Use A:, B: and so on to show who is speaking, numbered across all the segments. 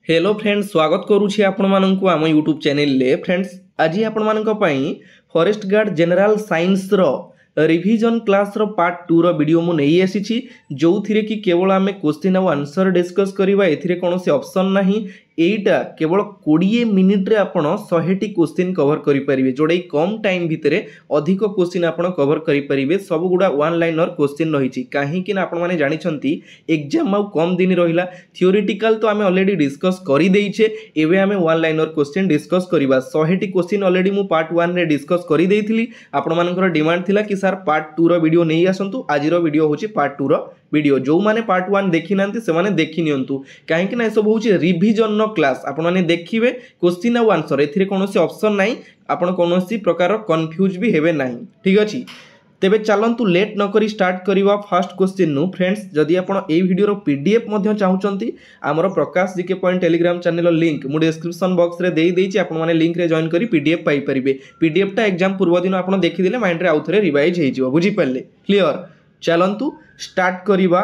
A: Hello friends, स्वागत करुछि आपण माननकु आम यूट्यूब चैनल ले। फ्रेंड्स, आज आपण माननक पई फॉरेस्ट गार्ड जनरल साइंस रो रिवीजन क्लास रो पार्ट 2 रो वीडियो मु नै आसीछि, जो थिरे कि केवल आमे क्वेश्चन और आंसर डिस्कस करिवा। एथिरे कोनोसी ऑप्शन नाही, एटा केवल 20 मिनिट रे आपण 100टी क्वेश्चन कवर करि परिबे, जोडै कम टाइम भितरे अधिक क्वेश्चन आपण कवर करि परिबे। सब गुडा वन लाइनर क्वेश्चन रहिछि, काहे कि ना आपण माने जानि छंती एग्जाम आउ कम दिन रहिला। थियोरेटिकल तो आमे ऑलरेडी डिस्कस करि देइछे, एबे आमे वन लाइनर क्वेश्चन डिस्कस करिवा। 100टी क्वेश्चन ऑलरेडी मु पार्ट 1 रे डिस्कस करि देइथिली। आपण मानकर डिमांड थिला कि सर पार्ट 2 रो वीडियो नै आसंतु। आज रो वीडियो होछि पार्ट 2 रो वीडियो। जो माने पार्ट 1 देखि नांती से माने देखि नियंतु, काहे कि ना ए सब होछि रिवीजन नो क्लास। आपण माने देखिबे क्वेश्चन और आंसर, एथिरे कोनोसी ऑप्शन नाही, आपण कोनोसी प्रकार कंफ्यूज भी हेबे नाही। ठीक अछि, तेबे चलंतु लेट न करी स्टार्ट करिवा फर्स्ट क्वेश्चन नु। फ्रेंड्स, जदि आपण ए वीडियो रो पीडीएफ मध्ये चाहुचंती, हमर Prakash GK point Telegram channel link मु डिस्क्रिप्शन बॉक्स रे देई देइछि। आपण माने लिंक रे जॉइन करी पीडीएफ पाई परिबे। पीडीएफ टा एग्जाम पूर्व दिन आपण देखि देले माइंड रे आउथरे रिवाइज हेइ जिवो, बुझी पल्ले? क्लियर? चलंतु स्टार्ट करिवा।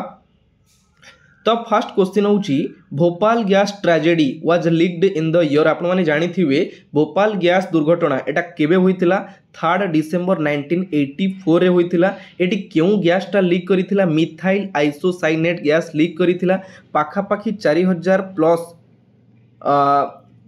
A: तो फर्स्ट क्वेश्चन होची, Bhopal gas tragedy was leaked in the year. आपण माने जानि थिबे भोपाल गैस दुर्घटना एटा केबे होइतिला? 3 डिसेंबर 1984 रे होइतिला। एटी केउ गैस टा लीक करितिला? मिथाइल आइसोसाइनेट गैस लीक करितिला। पाखा पाखी 4000 प्लस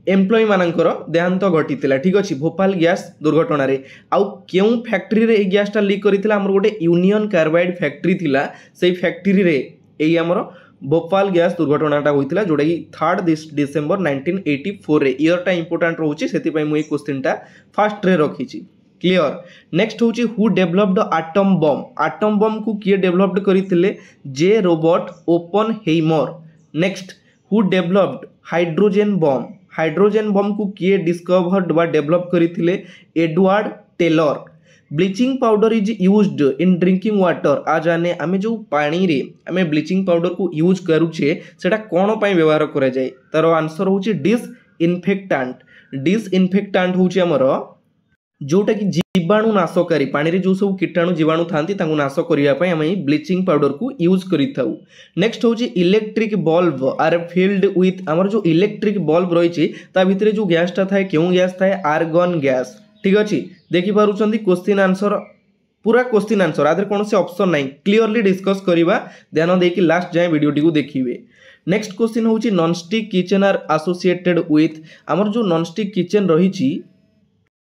A: एम्प्लॉय मानकर देहांत घटितिला। ठीक अछि, भोपाल गैस दुर्घटना रे आउ केउ फैक्ट्री रे ए गैस टा लीक करितिला? हमर गोटे यूनियन कार्बाइड फैक्ट्री थिला, सेही फैक्ट्री रे एई हमर भोपाल गैस दुर्घटनाटा होइतिला, जोडा कि 3 डिसेंबर 1984 रे। ईयर टा इंपोर्टेंट रहउची, सेति पई मु ए क्वेश्चन टा फर्स्ट रे रखिची। क्लियर? नेक्स्ट होची, who developed atom bomb. Atom bomb को किए डेवलप्ड करितिले? J Robert Oppenheimer. Next, who developed hydrogen bomb. Hydrogen bomb को किए डिस्कवर्ड बा डेवलप करितिले? Edward Teller. Bleaching powder is used in drinking water. आज आने आमे जो पानी रे आमे ब्लीचिंग पाउडर को यूज करूछे, सेटा कोन पई व्यवहार करा जाय? तार आंसर होची डिसइनफेक्टेंट। डिसइनफेक्टेंट होची हमर जोटा कि जीवाणु नाशकारी, पानी रे जो सब कीटाणु जीवाणु थांती तांको नाश करिया पई आमे ब्लीचिंग पाउडर को यूज करिथाउ। नेक्स्ट होची, electric bulb are filled with. हमर जो इलेक्ट्रिक बल्ब रहिची ता भितरे जो गैस ता थाए, केउ गैस थाए? Argon gas. ठीक अछि, देखि पारुछंती क्वेश्चन आंसर, पूरा क्वेश्चन आंसर, आदर कोन से ऑप्शन नाही। क्लियरली डिस्कस करिवा, ध्यान देकी लास्ट जाय वीडियो टी को देखिबे। नेक्स्ट क्वेश्चन होची, non stick kitchen are associated with. हमर जो नॉन स्टिक किचन रहिची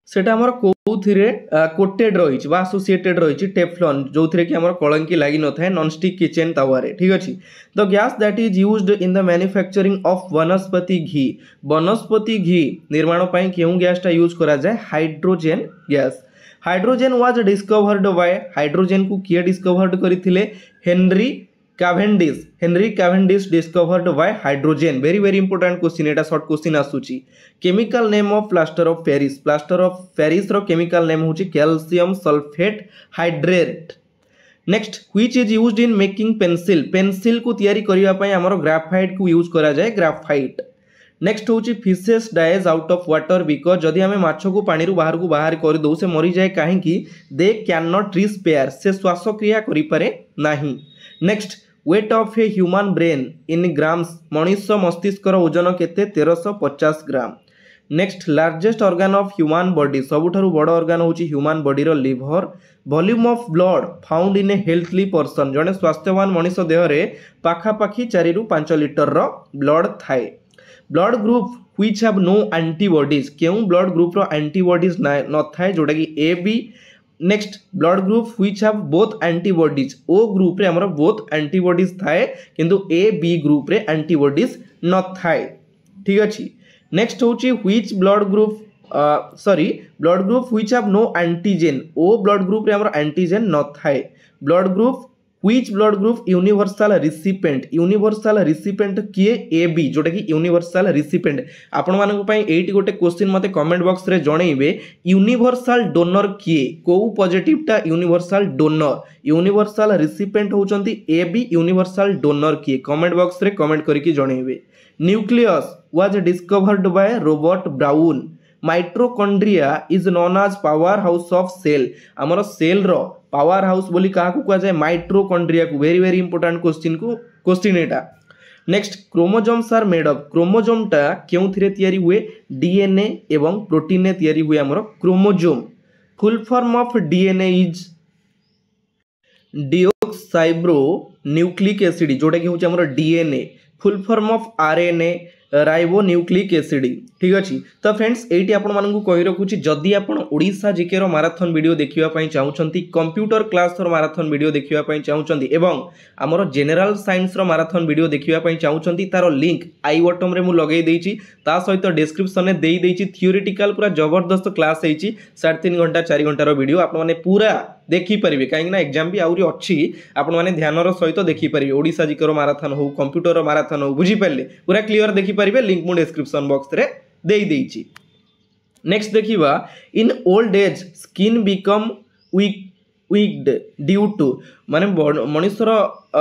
A: सेटा हमर कोउथिरे कोटेड रहिची बा एसोसिएटेड रहिची? टेफ्लॉन, जोथिरे कि हमर कलंकी लागि न थाए नॉन स्टिक किचन तावा रे। ठीक अछि, the gas that is used in the manufacturing of वनस्पति घी। वनस्पति घी निर्माण पई केउ गैस टा यूज करा जाय? Hydrogen gas. Hydrogen was discovered by. Hydrogen को किए डिस्कवर्ड करिथिले? Henry Cavendish. Henry Cavendish discovered by hydrogen. Very very important question, एटा शॉर्ट क्वेश्चन आसुची। Chemical name of plaster of Paris. Plaster of Paris रो chemical name होची calcium sulphate hydrate. Next, which is used in making pencil. Pencil को तैयारी करिया पई हमर graphite को यूज करा जाय? ग्राफाइट। नेक्स्ट होची, fishes dies out of water because. जदि हमें माछ को पानी रु बाहर कर दउ, से मरी जाए काहे कि? दे कैन नॉट रिस्पेयर, से श्वासक्रिया करि पारे नाही। Next, weight of a human brain in grams. मनुष्य मस्तिष्क ओजन केते? 1350 gram. Next, largest organ of human body. सबुठारु बड़ ऑर्गन होची ह्यूमन बॉडी रो liver. Volume of blood found in a healthy person. जने स्वास्थ्यवान मनुष्य देह रे पाखा पाखी 4 रु 5 लिटर रो ब्लड थाए। Blood group which have no antibodies. केउ ब्लड ग्रुप रो एंटीबॉडीज न थाए, जोटा कि A B. Next, blood group which have both antibodies. O group रे हमर बोथ एंटीबॉडीज थाए, किंतु ए बी ग्रुप रे एंटीबॉडीज न थाए। ठीक अछि। नेक्स्ट होची, which blood group blood group which have no antigen. O blood group रे हमर एंटीजन न थाए। Blood group which blood group universal recipient. Universal recipient किए? ए बी, जोटा कि यूनिवर्सल रिसिपेंट। आपण मानक पई एठी गोटे क्वेश्चन मते कमेंट बॉक्स रे जणैबे, यूनिवर्सल डोनर किए? को पॉजिटिव टा यूनिवर्सल डोनर। यूनिवर्सल रिसिपेंट होचंती ए बी, यूनिवर्सल डोनर किए? कमेंट बॉक्स रे कमेंट करके जणैबे। Nucleus was discovered by Robert Brown. Mitochondria is known as power house of cell. हमर सेल रो पावर हाउस बोली काहा को कह जाय? माइट्रोकॉन्ड्रिया को। वेरी वेरी इंपोर्टेंट क्वेश्चन एटा। Next chromosomes are made of क्रोमोजोमटा केउथिरे तयारी हुए डीएनए एवं प्रोटीन ने तयारी हुए हमरो chromosome full form of DNA is deoxyribonucleic acid जोटा कि होचे हमरो DNA full form of RNA ribonucleic acid ठीक अच्छे। तो फ्रेंड्स ये आपको कही रखुच्छी जदि आप ओडिशा जीके रो माराथन वीडियो देखिए चाहूँगी कंप्यूटर क्लास रो माराथन वीडियो देखिए चाहूँगी एवं आमर जेनेराल साइंस रो माराथन वीडियो देखिए चाहूँगी तार लिंक आई बटन में मुझे लगे ता सहित डिस्क्रिप्शन में देदेई थियोरिटिकल पूरा जबरदस्त क्लास होती 3.5 घंटा 4 घंटार वीडियो आपने पूरा देखिपारे कहीं एग्जाम भी आहरी अच्छी आपने ध्यानर सहित देखिपारे ओडिशा जीके रो माराथन हो कंप्यूटर माराथन हो बुझीपारे पूरा क्लीयर देखिपारे लिंक मुझे डिस्क्रिप्शन बॉक्स रे दे देइछि। नेक्स्ट देखिबा in old age skin become weak due to माने मनुष्यर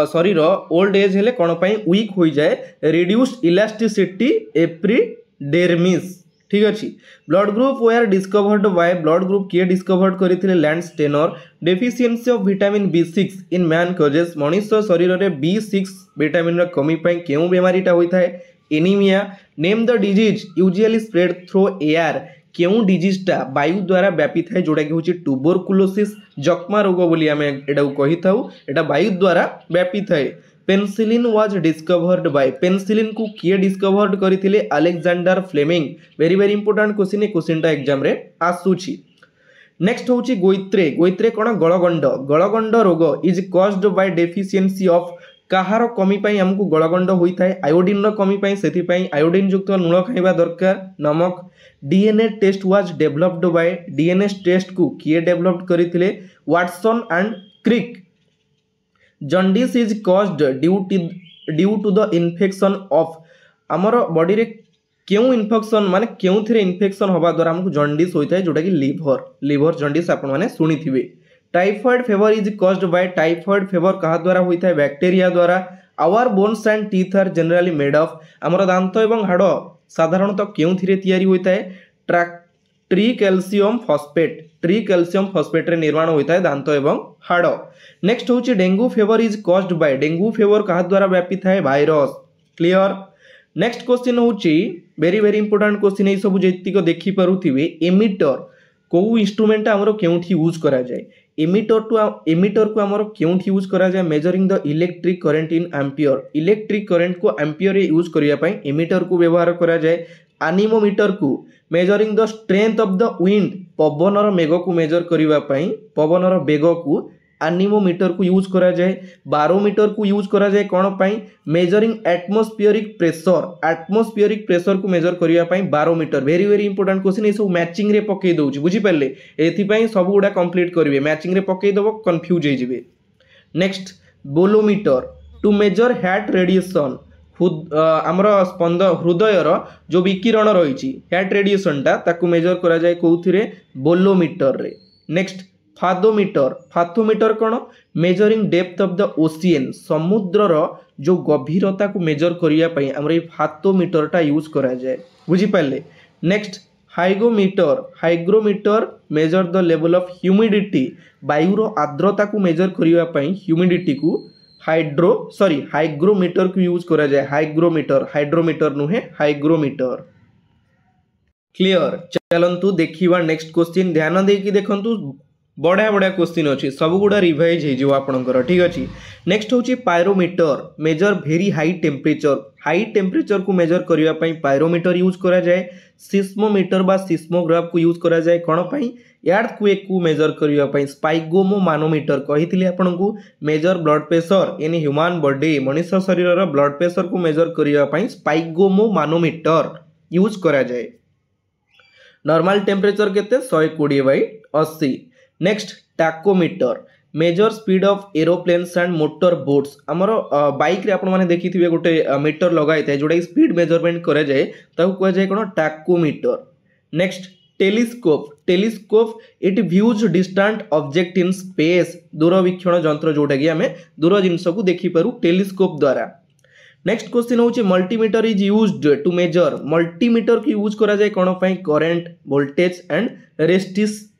A: शरीर ओल्ड एज हेले कोन पई वीक हो जाए रिड्यूस्ड इलास्टिसिटी एपिडर्मिस ठीक अच्छे। Blood group were discovered by blood group किए डिस्कवर्ड करथिले Landsteiner deficiency of vitamin बी6 इन मैन कॉजेस मनुष्य शरीर में बी6 विटामिन रा कमी पई केउ बेमारीटा होता है anaemia. Name the disease usually spread through air केउ डिजीजटा वायु द्वारा व्यापी थाए जोटा कि होची ट्यूबरकुलोसिस जक्मा रोग बोली आमे एटा कहि थाउ एटा वायु द्वारा व्यापी थाए। Penicillin was discovered by penicillin को किए डिस्कवर्ड करथिले Alexander Fleming very very important question ए क्वेश्चनटा एग्जाम रे आसुची। नेक्स्ट होची गोइत्रे गोइत्रे कोन गलगंड गलगंड रोग is caused by deficiency of कहार कमी पाई हमको गलगंड होता है आयोडीन कमी पाई से आयोडीन युक्त लुण खाइबा दरकार नमक। DNA test was developed by DNA test को किए डेवलप करथिले Watson and Crick. Jaundice is caused due to the infection of आमर बॉडी रे क्यों इन्फेक्शन माने क्यों थिरे इन्फेक्शन होबा द्वारा हमको जॉन्डिस होता है जोटा कि लिवर जॉन्डिस आपण माने सुनी थिबे। Typhoid fever is caused by typhoid fever कहा द्वारा होता है बैक्टीरिया द्वारा। Our bones and teeth are generally made of आमर दांत एवं हाड़ साधारणतः क्यों थिरे तैयारी होता है ट्री कैल्शियम फॉस्फेट रे निर्माण होता है दांत एवं हाड़। नेक्स्ट होची dengue favour is caused bye dengue favour कहा द्वारा व्यापी थाए वायरस क्लियर। नेक्स्ट क्वेश्चन होची वेरी वेरी इंपोर्टेंट क्वेश्चन ए सब जेतिक देखि पारुथिबे एमिटर को इंस्ट्रूमेंट हमरो केउठी यूज करा जाय एमिटर को हमरो केउठी यूज करा जाय measuring the electric current in ampere electric current को एम्पियर रे यूज करिया पई एमिटर को व्यवहार करा जाय। एनीमोमीटर को measuring the strength of the wind पवनर मेघ को मेजर करिवा पई पवनर बेग को एनीमोमीटर को यूज करा जाए। बारोमीटर को यूज करा जाए कौन पाई मेजरिंग एटमोस्फियरिक प्रेशर को मेजर करिया पाई barometer very very important question ये सब मैचिंग रे पकई दउची बुझी पाले एथि सब गुडा कंप्लीट करिवे मैचिंग रे पकई दबो कंफ्यूज हो जिवे। Next bolometer to measure heat radiation आमर स्पंद हृदयर जो विकिरण रही हार्ट रेडिएशनटा ताकू मेजर करा जाए कोउथिरे बोलोमीटर रे। नेक्स्ट फाथोमीटर कौन measuring depth of the ocean समुद्रर जो गभीरता को मेजर करिया पई हमर ए फाथोमीटरटा यूज करा जाए बुझी पाले। Next hygrometer measure the level of humidity वायुर आर्द्रता को मेजर करिया पई ह्यूमिडिटी को हाइग्रोमीटर को यूज करा जाए हाइड्रोमीटर नुहे हाइग्रोमीटर क्लियर। चलंतु देखिबा नेक्स्ट क्वेश्चन ध्यान देकी देखंतु बढ़िया बढ़िया क्वेश्चन अच्छी सब गुड़ा रिवाइज हो आपंकर ठीक अच्छे। नेक्स्ट हूँ pyrometer measure very high temperature को मेजर करने पायरोमीटर यूज करा जाए। सिस्मोमीटर बा सिस्मोग्राफ को यूज करा जाए कौन पाई अर्थक्वेक को मेजर करने स्पाइगोमो मानोमीटर कही आपको measure blood pressure in human body मनुष्य शरीर ब्लड प्रेशर को मेजर करने स्पाइगोमो मानोमीटर यूज करा जाए। नॉर्मल टेम्परेचर केते 120/80। Next tachometer measure speed of aeroplanes and motor boats आमर बाइक रे आपण माने देखिथिबे गोटे मीटर लगाई थाए जोटा स्पीड मेजरमेंट करा जाए ताकू कह जाए कोन tachometer. Next telescope it views distant object in space दूरवीक्षण यंत्र जोटा कि आमे दूर जिनस को देखि पारू टेलीस्कोप द्वारा। नेक्स्ट क्वेश्चन होची multimeter is used to measure multimeter की यूज करा जाए कोन पई करंट वोल्टेज एंड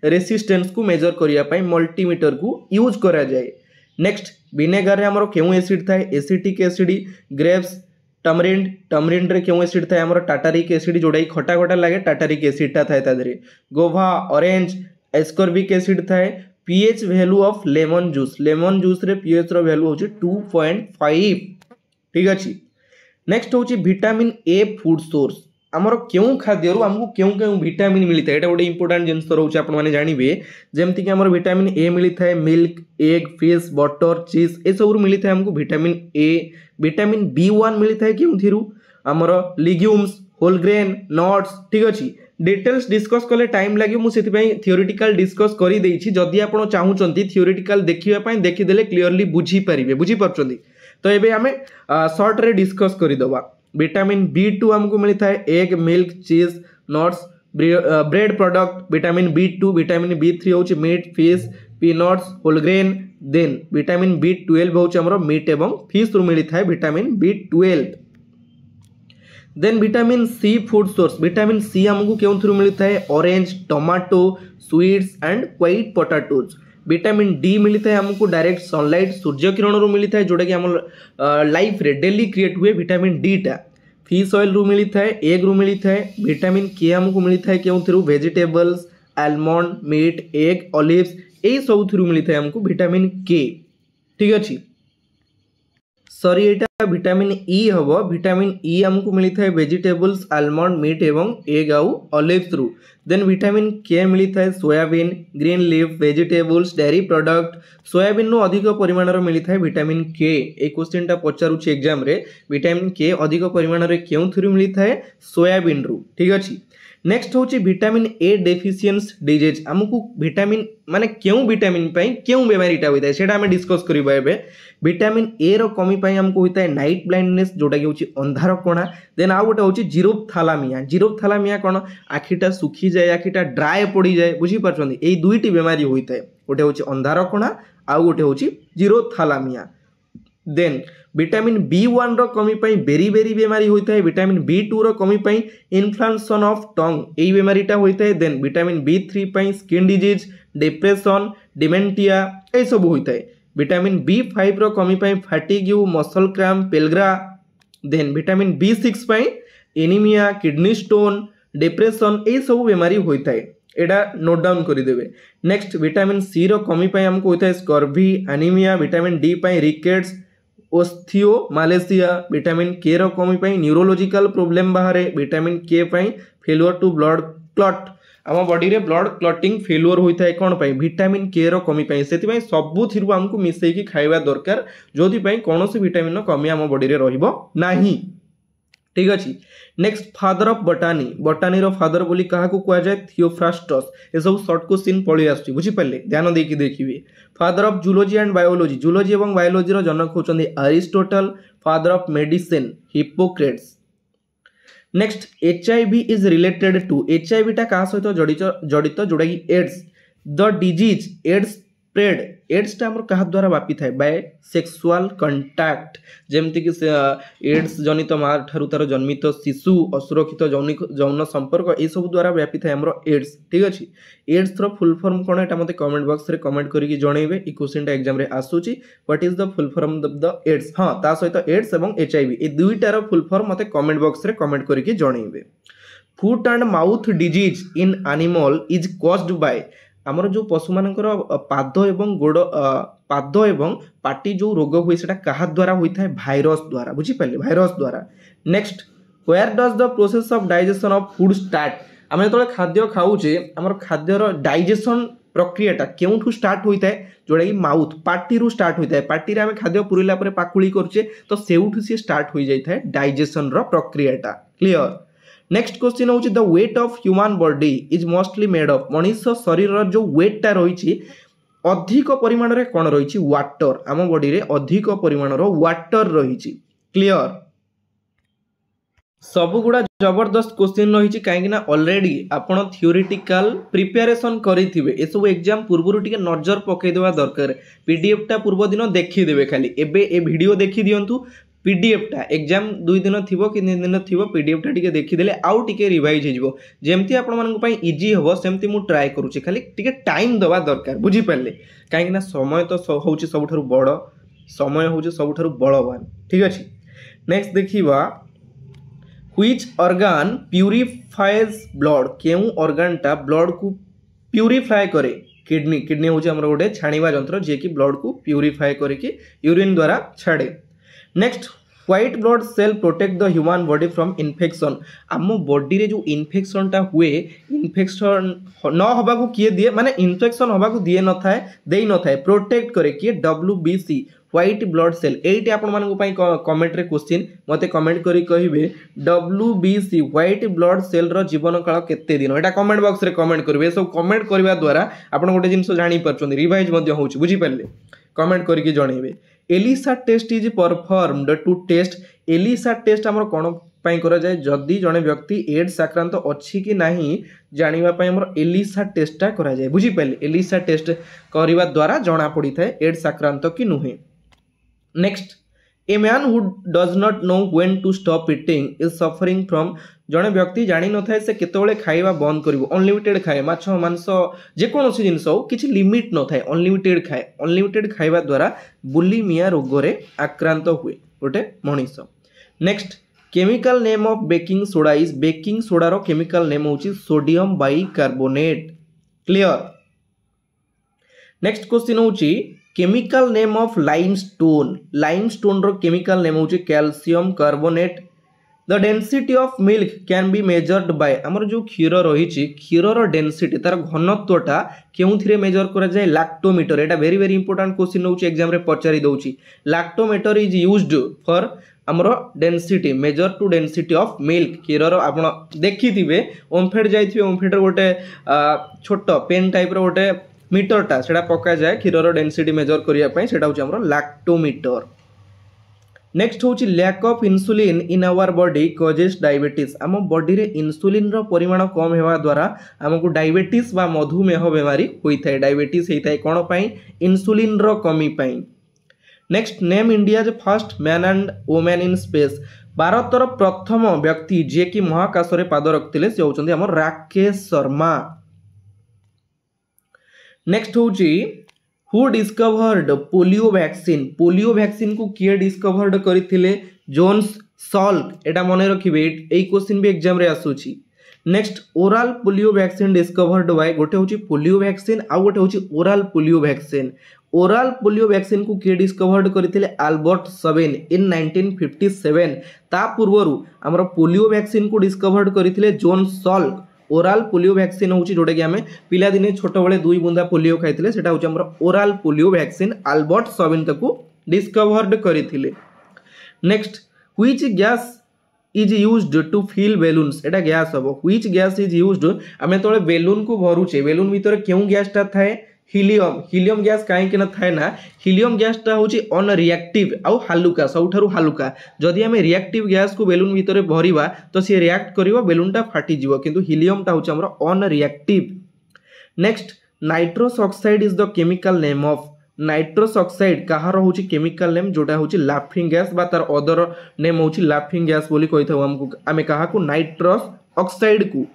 A: रेसिस्टेंस को मेजर करिया पई मल्टीमीटर को यूज करा जाए। नेक्स्ट विनेगार रे हमरो केउ एसिड थाए एसिटिक एसिड ग्रेप्स टमरिंड टमरिंड रे क्यों एसिड थाए हमर टाटारिक एसिड जोड़ा खटा खटा लगे टाटारिक एसिडटा थाए ता देहरे गोभा ऑरेंज एस्कॉर्बिक एसिड थाए pH value of lemon juice रे पीएच रो वैल्यू होची 2.5 ठीक अछि। नेक्स्ट होची विटामिन ए फूड सोर्स आमर क्यों खाद्य आमको क्यों क्यों विटामिन मिलता है, गोटे इंपोर्टाट जिनस रोचे आपने जानवे जमती कि आमर विटामिन ए मिलता है milk egg fish butter cheese ए सब मिलता है हमको विटामिन ए। विटामिन B1 मिलता है क्यों आमर लिग्यूम्स होल ग्रेन नट्स ठीक अच्छे डिटेल्स डिस्कस कले टाइम लगे मुझे थियोरिटिकल डिस्कस कर जदि आप चाहूँगी थियोरिटिकल देखापी देखीदे क्लीयरली बुझीपारे बुझीपार तो ये आम सर्ट रे डिस्कस करदे। विटामिन B2 हमको मिलता है egg milk cheese nuts bread product vitamin B2 vitamin B3 हूँ meat fish peanuts whole grain then vitamin B12 हूँ मीट एवं फिश रु मिलता है vitamin B12। Then vitamin C food source vitamin C हमको क्यों थ्रू मिलता है orange tomato sweets and white potatoes. Vitamin D मिलता है हमको डायरेक्ट सनलाइट सूर्य किरण रू मिलता है जोटा कि आम लाइफ रे डेली क्रिएट हुए विटामिन डी टा। फिश ऑयल रू मिलता है एग रू मिलता है। विटामिन के हमको मिलता है क्यों through vegetables almond meet egg olives यही सब थ्रू मिलता है हमको विटामिन के ठीक अच्छे। सॉरी एटा विटामिन ई हम विटामिन ई हमको मिलता है वेजिटेबल्स आलमंड मीट एवं एग आउ ऑलिव्स रु। देन विटामिन के मिलता है soybean green leaf vegetables dairy product soybean नु अधिक परिमाण मिलता है विटामिन के। ए क्वेश्चन टा पचारुछि एग्जाम रे विटामिन के अधिक परिमाण रे क्यों थ्रू मिलता है सोयाबीन रु ठीक अच्छे। नेक्स्ट हूँ विटामिन ए डेफिशिएंसी डिजीज आमको विटामिन माने क्यों विटामिन क्यों बेमारीटा होता है सेटा आम डिस्कस करबा एबे। विटामिन ए रो कमी पाई हमको होता है नाइट ब्लाइंडनेस जोटा कि होची अंधार कोणा। देन आउ गोटे होची जीरोप्थालामिया कौन आखिटा सुखी जाए आखिटा ड्राए पड़ जाए बुझी पारछंती एई दुईटी बेमारी होता है गोटे होची अंधार कोणा आउ गोटे होची जीरोप्थालामिया। देन विटामिन B1 रो कमी पाई बेरी बेरी बेमारी होता है। विटामिन B2 रो कमी पाई इन्फ्लेमेशन ऑफ टंग एई बेमारीटा होता है। देन विटामिन B3 पाई स्किन डिजीज डिप्रेशन डिमेंटिया ए सब होता है। विटामिन B5 रो कमी पाई fatigue muscle cramp pellagra. Then vitamin B6 पाई एनीमिया किडनी स्टोन डिप्रेशन ए सब बेमारी होता है एटा नोट डाउन करदेवे। नेक्स्ट विटामिन सी रो कमी पाई हमको होता है स्कर्वी एनीमिया। विटामिन डी पाई rickets osteomalacia. Vitamin K रो कमी पाई न्यूरोलॉजिकल प्रॉब्लम बाहर। Vitamin K pi failure to blood clot आम बॉडी रे ब्लड क्लॉटिंग फेलुअर होता है कौन पाई विटामिन के रो कमी पाई से सबुथिरु आमको मिसेकी खाइबा दरकार जोदि पाई कोनोसी विटामिन रो कमी आम बॉडी रे रहिबो नाही ठीक अच्छे। Next father of botany botany रो फादर बोली कहा कह जाए थियोफ्रास्टस ये सब सर्ट क्वेश्चन पड़ी आसुची बुझीपारे ध्यान देकी देखिए। Father of zoology and biology zoology और बायोलॉजी रो जनक होचंदी Aristotle. Father of medicine Hippocrates. Next HIV is related to HIV टा क्या सहित जड़ित जोड़ा कि AIDS the disease AIDS spread AIDS टा क्या द्वारा व्यापी थाए बाय सेक्सुअल कंटाक्ट जमती कि एड्स जनित माँ ठारू तार जन्मित शिशु असुरक्षित यौन संपर्क ये सब द्वारा व्यापी थाए हमरो एड्स ठीक अच्छे। एड्स रो फुल फॉर्म कौन है मत कमेंट बॉक्स रे कमेंट करके जनइबे। ई क्वेश्चन एग्जाम रे आसुची what is the full form of the AIDS हाँ ता सहित एड्स एवं HIV ये दुईटार फुल फॉर्म मत कमेंट बॉक्स रे कमेंट करके जनइबे। Foot and mouth disease in animal is caused by आमर जो पशु मानकर पाद एवं गोड़ पाद एवं पाटी जो रोग हुए से क्या द्वारा होता है भाइरस द्वारा बुझीपारे भाइरस द्वारा। Next where does the process of digestion of food start आम जो खाद्य खाऊे आम खाद्यर डाइजेशन प्रक्रियाटा क्यों स्टार्ट होता है जोटा कि माउथ पार्टी रू स्टार्ट होता है। पार्टी रे आम खाद्य पुरला पाकुड़ी करुचे तो सेउठू सी स्टार्ट हो जाता है डाइजेशन प्रक्रियाटा क्लियर। नेक्स्ट क्वेश्चन हूँ the weight of human body is mostly made of Manish शरीर जो वेटटा रही अधिक परिमाण रे कौन रही वाटर आम बॉडी रे अधिक परिमाण वाटर रही क्लियर। सबुगुड़ा जबरदस्त क्वेश्चन रही कहीं ऑलरेडी आपड़ थियोरिटिकल प्रिपेरेसन करेंगे ये सब एग्जाम पूर्व टिके नजर पकईदेवा दरकार। PDF टा पूर्व दिन देखीदेवे खाली एबे ए वीडियो देखी दिंतु PDF टा एग्जाम 2 दिन थी कि 3 दिन थी PDF टा टिके देखीदेले आउ टिके रिवाइज हो जमती आपण इजी हम सेमती मु ट्राए करुँचे खाली टिके टाइम दवा दरकार बुझीपारे कहीं समय तो हूँ सबुठ बड़ समय हूँ सबुठ बलवान ठीक अच्छे। नेक्स्ट देखिबा व्हिच ऑर्गन प्यूरिफाइज ब्लड केउ ऑर्गन टा ब्लड को प्यूरिफाई करे किडनी किडनी हूँ आम गोटे छाणीवा जंत्र जे कि ब्लड को प्यूरिफाई करके यूरिन द्वारा छाड़े next white blood cell protect the human body from infection आम बॉडी रे जो इन्फेक्शन टा हुए इन्फेक्शन न हवा को किए दिए माने इन्फेक्शन हवा को दिए न थाए देई न थाए प्रोटेक्ट करे किए WBC व्हाइट ब्लड सेल एटी आपण मानक पई कमेंट रे क्वेश्चन मते कमेंट करी कहिबे WBC white blood cell row जीवन काल केते दिन एटा कमेंट बॉक्स रे कमेंट करिवे सब कमेंट करबा द्वारा आपण गोटे जिंस जानि परछन रिवाइज मध्ये होउछ बुझी परले कमेंट करके जणेबे ELISA test is performed to test ELISA test हमर कोन पई करा जाय जदी जणे व्यक्ति एड्स आक्रांत अछि कि नाही जानिबा पई हमर एलिसा टेस्टटा करा जाय बुझी परले एलिसा टेस्ट करिवा द्वारा जणा पड़ी थाए एड्स आक्रांत कि नुहे next a man who does not know when to stop eating is suffering from जड़े व्यक्ति जानी न थाए से केतबेले खाइबा बंद करिवो अनलिमिटेड खाए माछ मांस जे कोनोसी जिंस हो किछि लिमिट न थाए अनलिमिटेड खाइबा द्वारा बुलिमिया रोग रे आक्रांत हुए गोटे मनीष next chemical name of baking soda is baking soda रो केमिकल नेम होची sodium bicarbonate clear next question होची केमिकल नेम ऑफ लाइमस्टोन रो केमिकल नेम होची calcium carbonate the density of milk can be measured by हमर जो क्षीर रही क्षीर density तार घनत्वटा केउथिरे major करा जाय लैक्टोमीटर एटा वेरी वेरी इंपोर्टेंट क्वेश्चन होची एग्जाम रे पचारि दउची लैक्टोमीटर इज यूज्ड फॉर हमर density measure to density of milk क्षीर आपण देखिथिबे ओमफेड जाइथिबे ओमफेड गोटे छोट पेन टाइप रो गोटे मीटरटा सेटा पका जाए क्षीर डेंसिटी मेजर करिया पई सेटा होची हमर लैक्टोमीटर नेक्स्ट होची lack of insulin in our body causes diabetes आम बॉडी रे इंसुलिन रो परिमाण कम हेवा द्वारा हमको डायबिटीज बा मधुमेह बेमारी होई थाए डायबिटीज हेई थाए कोन पई इंसुलिन रो कमी पई next name India's first man and women in space भारतर प्रथम व्यक्ति जे कि महाकाश रे पाद रखथिले से होचंदी हमर राकेश शर्मा नेक्स्ट होची हु डिस्कवर्ड पोलियो वैक्सीन को किए डिस्कवर्ड करथिले जोन्स सॉल्क एटा मने रखिबे एई क्वेश्चन भी एग्जाम रे आसुची next oral polio vaccine discovered by गोटे होची पोलियो वैक्सीन आ गोटे होची ओरल पोलियो वैक्सीन को किए डिस्कवर्ड करथिले अल्बर्ट सबेन इन 1957 ता पूर्वरु हमर पोलियो वैक्सीन को डिस्कवर्ड करथिले zone Salk oral polio vaccine होची जोटा कि आमे पिला दिने छोट बेले 2 बुंदा पोलियो खाइथिले सेटा होची हमर oral polio vaccine Albert Sabin तको डिस्कवर्ड करिथिले next which gas is used to fill balloons एटा गैस हबो व्हिच गैस इज यूज्ड आमे तोळे बेलून को भरुचे बेलून भीतर केउ गैसटा थाए हीलियम गैस कहीं ना थाए ना हीलियम गैसटा होची अनरिएक्टिव आउ हालुका सबठारु हालुका जदि आमे रिएक्टिव गैस को बेलून भीतर भरिबा तो सी रिएक्ट करिवो बेलूनटा फाटी जिवो किंतु हीलियमटा होची हमर unreactive next nitrous oxide is the chemical name of nitrous oxide कहार होची केमिकल नेम जोटा होची लाफिंग गैस बा तार अदर नेम होची लाफिंग गैस बोली कहिथाउ हमकु आमे कहा को नाइट्रस ऑक्साइड को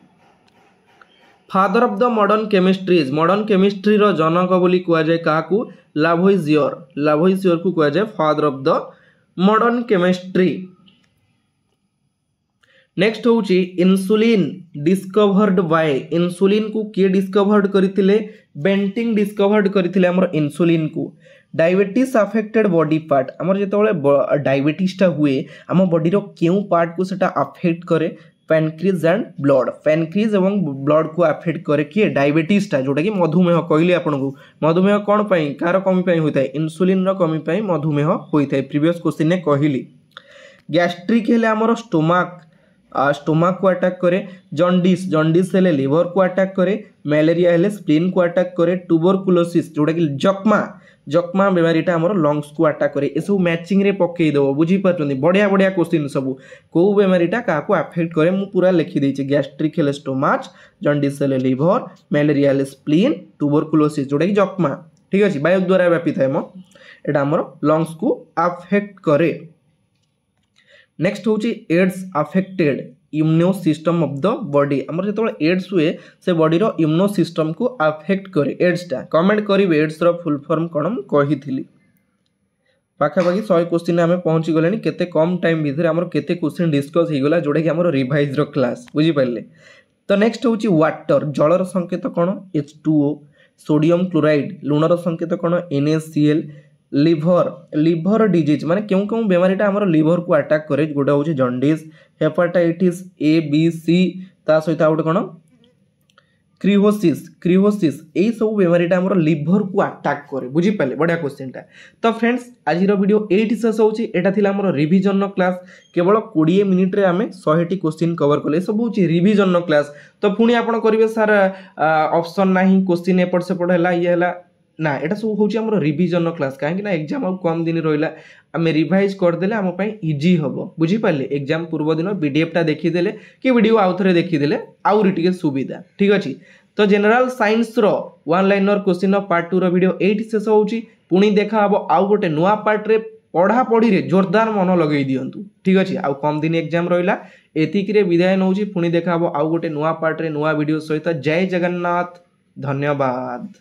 A: father of the modern chemistry रो जनक बोली कुआ जाय काकू लाभोइजियर को कुआ जाय father of the modern chemistry next होची इंसुलिन डिस्कवर्ड बाय इंसुलिन को किए डिस्कवर्ड करथिले बेंटिंग डिस्कवर्ड करथिले हमर इंसुलिन को डायबिटीज अफेक्टेड बॉडी पार्ट हमर जेतबेले डायबिटीज टा हुए हम बॉडी रो केउ पार्ट को सेटा अफेक्ट करे पैनक्रिज एंड पैनक्रिज एवं ब्लड को अफेक्ट करे किए डायबिटीज टा जोटा कि मधुमेह कहले आपन को मधुमेह कोन पई कार कमी पई होइथाय इंसुलिन रो कमी पई मधुमेह होइथाय प्रीवियस क्वेश्चन ने कहली गैस्ट्रिक हेले हमर स्टोमक को अटैक करे जॉन्डिस हेले लिवर को अटैक करे मलेरिया हेले स्प्लीन को अटैक करे ट्यूबरकुलोसिस जोटा कि जक्मा बेमारीटा हमर लंग्स को अटैक करे ए सब मैचिंग रे पकई देबो बुझी पाछन बढ़िया क्वेश्चन सब को बेमारीटा का को अफेक्ट करे मु पूरा लिखि देछि गैस्ट्रिक हेले स्टोमच जॉन्डिस हेले लिवर मलेरिया हेले स्प्लीन ट्यूबरकुलोसिस जोटा कि जक्मा ठीक अछि वायु द्वारा व्यापित है मो एटा हमर लंग्स को अफेक्ट करे नेक्स्ट होची AIDS affected immuno system of the body हमर जेतबेले एड्स हुए से बॉडी रो इम्यूनो सिस्टम को अफेक्ट करे एड्स टा कमेंट करिवे एड्स रो फुल फॉर्म कोन कहिथिली पाखापाखि 100 क्वेश्चन आम पहुँची गले केते कम टाइम भितर आम केते क्वेश्चन डिस्कस होगा जोटा कि आम रिवाइज क्लास बुझीपारे। तो नेक्स्ट हूँ वाटर जलर संकेत कौन H2O सोडियम क्लोराइड लुणर संकेत कौन NaCl लिभर लिभर डिजीज माने क्यों क्यों बेमारीटा आम लिभर को अटैक करे गोटा हूँ जंडिस हेपाटाइटिस A B C ता सहित गोटे कौन क्रिहोसिस क्रिहोसिस यही सब बेमारीटा आम लिभर को अटैक करे बुझीपारे। बढ़िया क्वेश्चनटा। तो फ्रेंड्स आज वीडियो ये शेष होची एटा थिला हमर रिविजन क्लास केवल 20 मिनिट रे आमे 100 क्वेश्चन कवर कले सब होची रिविजन क्लास। तो पुणी आपण करिवे सर ऑप्शन नाही क्वेश्चन एपट सेपट हैला ये हैला ना एटा सब होची हमर रिविजन क्लास काहे ना एग्जाम आ कम दिन रहिला आमे रिवाइज कर देले हम पई इजी हबो बुझी पाले। एग्जाम पूर्व दिन पीडीएफ टा देखि देले कि वीडियो आउ थरे देखि देले आउरी टिके सुविधा ठीक अछि। तो जनरल साइंस रो वन लाइनर क्वेश्चन पार्ट 2 रो वीडियो 8 शेष होची पुणी देखा हबो आउ गोटे नुआ पार्ट रे पढ़ा पढ़ी रे जोरदार मन लगेई दियंतु ठीक अछि। आउ कम दिन एग्जाम रहिला एतिक रे विदाय नउची पुणी देखा हबो आउ गोटे नुआ पार्ट रे नुआ वीडियो सहित। जय जगन्नाथ धन्यवाद।